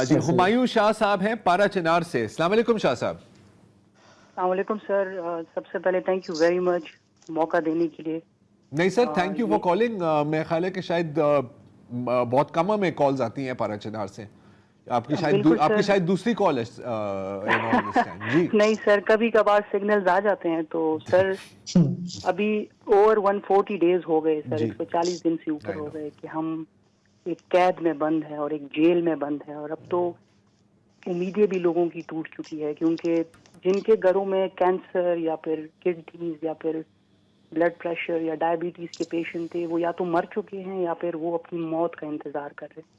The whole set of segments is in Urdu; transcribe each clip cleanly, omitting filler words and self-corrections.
جی ہمایوں شاہ صاحب ہیں پارا چنار سے. السلام علیکم شاہ صاحب. السلام علیکم سر. سب سے پہلے تھینک یو ویری مچ موقع دینے کے لیے. نہیں سر, تھینک یو فار کالنگ. میں خیال ہے کہ شاید بہت کم ہمیں کالز آتی ہیں پارا چنار سے. آپ کی شاید دوسری کال ہے. جی نہیں سر, کبھی کبھار سگنلز آ جاتے ہیں تو سر ابھی اوور 140 days ہو گئے سر, 140 دن سے اوپر ہو گئے کہ ہم ایک قید میں بند ہیں اور ایک جیل میں بند ہیں. اور اب تو امیدیں بھی لوگوں کی ٹوٹ چکی ہے, کیونکہ جن کے گھروں میں کینسر یا پھر کڈنیز یا پھر بلڈ پریشر یا ڈائبٹیز کے پیشنٹ تھے, وہ یا تو مر چکے ہیں یا پھر وہ اپنی موت کا انتظار کر رہے ہیں.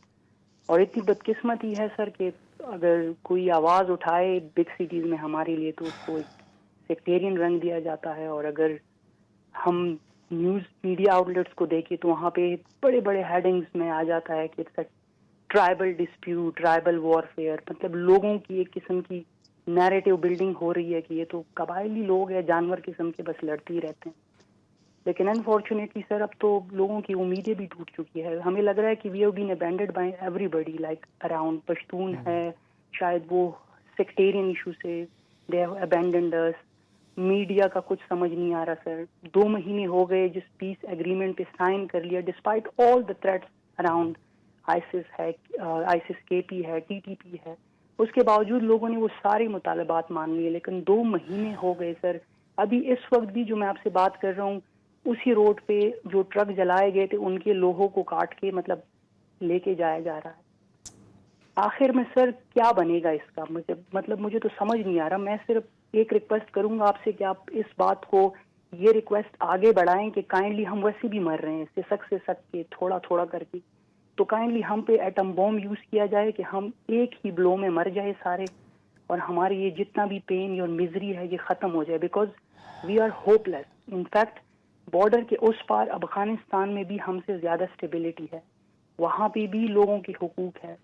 اور اتنی بدقسمتی ہے سر کہ اگر کوئی آواز اٹھائے بگ سٹیز میں ہمارے لیے تو اس کو ایک سیکٹیرین رنگ دیا جاتا ہے. اور اگر ہم نیوز میڈیا آؤٹلیٹس کو دیکھیں تو وہاں پہ بڑے بڑے ہیڈنگز میں آ جاتا ہے کہ ٹرائبل ڈسپیوٹ, ٹرائبل وارفیئر, مطلب لوگوں کی ایک قسم کی نیریٹو بلڈنگ ہو رہی ہے کہ یہ تو قبائلی لوگ ہیں, جانور قسم کے, بس لڑتے ہی رہتے ہیں. لیکن انفارچونیٹلی سر اب تو لوگوں کی امیدیں بھی ٹوٹ چکی ہے. ہمیں لگ رہا ہے کہ we have been abandoned by everybody, like around Pashtun ہے, شاید وہ سیکٹیرین ایشو سے they have abandoned us. Media کا کچھ سمجھ نہیں آ رہا سر. 2 مہینے ہو گئے جس پیس ایگریمنٹ پہ سائن کر لیا, despite all the threats around ISIS ہے, آئیسس کے پی ہے, ٹی ٹی پی ہے, اس کے باوجود لوگوں نے وہ سارے مطالبات مان لیے. لیکن 2 مہینے ہو گئے سر. ابھی اس وقت بھی جو میں آپ سے بات کر رہا ہوں, اسی روڈ پہ جو ٹرک جلائے گئے تھے ان کے لوہوں کو کاٹ کے مطلب لے کے جایا جا رہا ہے. آخر میں سر کیا بنے گا اس کا, مجھے تو سمجھ نہیں آ رہا. میں صرف ایک ریکویسٹ کروں گا آپ سے کہ آپ اس بات کو, یہ ریکویسٹ آگے بڑھائیں کہ کائنڈلی ہم ویسے بھی مر رہے ہیں سسک کے تھوڑا تھوڑا کر کے, تو کائنڈلی ہم پہ ایٹم بوم یوز کیا جائے کہ ہم ایک ہی بلو میں مر جائے سارے, اور ہمارے یہ جتنا بھی پین اور مزری ہے یہ ختم ہو جائے. Because we are hopeless. In fact border کے اس پار افغانستان میں بھی ہم سے زیادہ اسٹیبلٹی ہے, وہاں پہ بھی لوگوں کے حقوق ہے.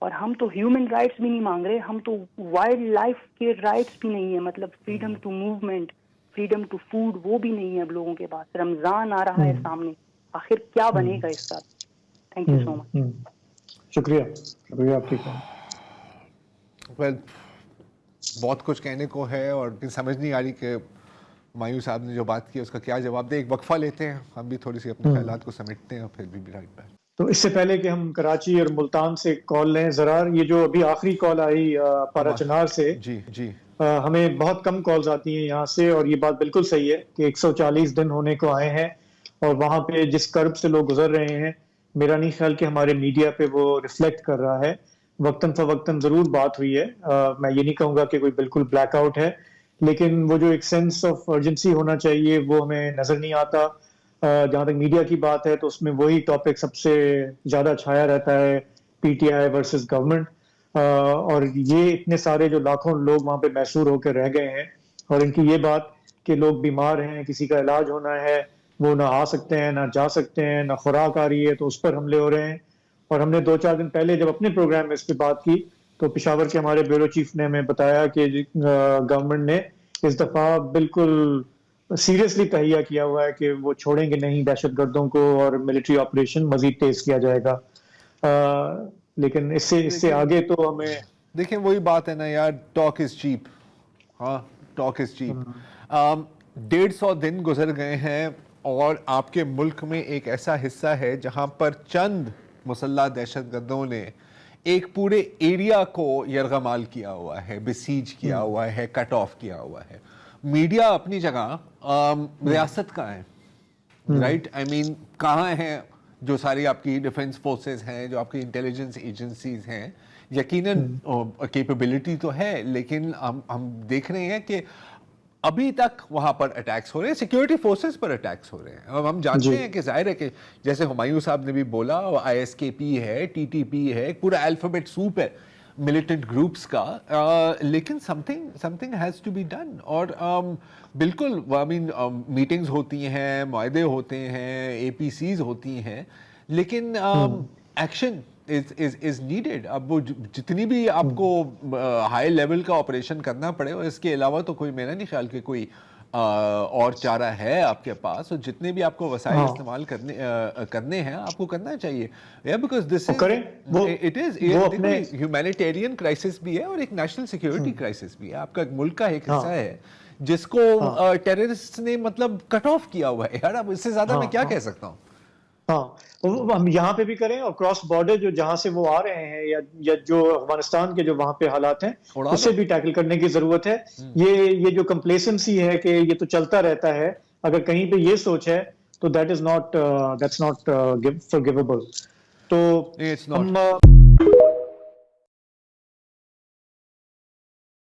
اور ہم تو ہیومن رائٹس بھی نہیں مانگ رہے, ہم تو وائلڈ لائف کے رائٹس بھی نہیں ہے, مطلب freedom to movement, freedom to food, وہ بھی نہیں ہے اب لوگوں کے پاس. رمضان آ رہا ہے سامنے, آخر کیا بنے گا اس کا؟ تھینک یو سو مچ. شکریہ آپ کی. بہت کچھ کہنے کو ہے اور سمجھ نہیں آ رہی کہ ہمایوں صاحب نے جو بات کی اس کا کیا جواب دے. ایک وقفہ لیتے ہیں, ہم بھی تھوڑی سی اپنے خیالات کو سمیٹتے ہیں اور پھر بھی رائٹ بیک. تو اس سے پہلے کہ ہم کراچی اور ملتان سے کال لیں, ذرا یہ جو ابھی آخری کال آئی پارا چنار سے, جی ہمیں بہت کم کالز آتی ہیں یہاں سے, اور یہ بات بالکل صحیح ہے کہ 140 دن ہونے کو آئے ہیں اور وہاں پہ جس کرب سے لوگ گزر رہے ہیں, میرا نہیں خیال کہ ہمارے میڈیا پہ وہ ریفلیکٹ کر رہا ہے. وقتاً فوقتاً ضرور بات ہوئی ہے, میں یہ نہیں کہوں گا کہ کوئی بالکل بلیک آؤٹ ہے, لیکن وہ جو ایک سینس آف ارجنسی ہونا چاہیے وہ ہمیں نظر نہیں آتا. جہاں تک میڈیا کی بات ہے تو اس میں وہی ٹاپک سب سے زیادہ چھایا رہتا ہے, P T I versus government. اور یہ اتنے سارے جو لاکھوں لوگ وہاں پہ محصور ہو کے رہ گئے ہیں, اور ان کی یہ بات کہ لوگ بیمار ہیں, کسی کا علاج ہونا ہے, وہ نہ آ سکتے ہیں, نہ جا سکتے ہیں, نہ خوراک آ رہی ہے, تو اس پر حملے ہو رہے ہیں. اور ہم نے 2-4 دن پہلے جب اپنے پروگرام میں اس پہ بات کی تو پشاور کے ہمارے بیورو چیف نے ہمیں بتایا کہ گورنمنٹ نے اس دفعہ بالکل سیریسلی تہیہ کیا ہوا ہے کہ وہ چھوڑیں گے نہیں دہشت گردوں کو, اور ملٹری آپریشن مزید تیز کیا جائے گا. لیکن اس سے آگے تو ہمیں دیکھیں وہی بات ہے نا یار, ٹاک از چیپ. ہاں ٹاک از چیپ. 150 دن گزر گئے ہیں اور آپ کے ملک میں ایک ایسا حصہ ہے جہاں پر چند مسلح دہشت گردوں نے ایک پورے ایریا کو یرغمال کیا ہوا ہے, بسیج کیا ہوا ہے, کٹ آف کیا ہوا ہے. میڈیا اپنی جگہ, ریاست کہاں ہے, رائٹ؟ آئی مین کہاں ہے جو ساری آپ کی ڈیفنس فورسز ہیں, جو آپ کی انٹیلیجنس ایجنسیز ہیں؟ یقیناً کیپیبلٹی تو ہے, لیکن ہم دیکھ رہے ہیں کہ ابھی تک وہاں پر اٹیکس ہو رہے ہیں, سیکیورٹی فورسز پر اٹیکس ہو رہے ہیں. اب ہم جانتے ہیں کہ ظاہر ہے کہ جیسے ہمایوں صاحب نے بھی بولا, آئی ایس کے پی ہے, ٹی ٹی پی ہے, پورا الفابیٹ سوپ ہے ملیٹنٹ گروپس کا, لیکن something has to be done. اور بالکل I mean میٹنگز ہوتی ہیں, معاہدے ہوتے ہیں, اے پی سیز ہوتی ہیں, لیکن ایکشن is needed. اب وہ جتنی بھی آپ کو ہائی لیول کا آپریشن کرنا پڑے, اور اس کے علاوہ تو کوئی میرا نہیں خیال کہ کوئی اور چارہ ہے آپ کے پاس, اور جتنے بھی آپ کو وسائل استعمال کرنے ہیں آپ کو کرنا چاہیے. Because this it is humanitarian crisis بھی ہے اور ایک نیشنل سیکیورٹی کرائسس بھی ہے. آپ کا ملک کا ایک حصہ ہے جس کو ٹیررسٹ نے مطلب کٹ آف کیا ہوا ہے. یار اب اس سے زیادہ میں کیا کہہ سکتا ہوں. ہم یہاں پہ بھی کریں, اور کراس بارڈر جو جہاں سے وہ آ رہے ہیں یا جو افغانستان کے جو وہاں پہ حالات ہیں اسے بھی ٹیکل کرنے کی ضرورت ہے. یہ جو کمپلیسنسی ہے کہ یہ تو چلتا رہتا ہے, اگر کہیں پہ یہ سوچ ہے تو دیٹس ناٹ فارگیویبل. تو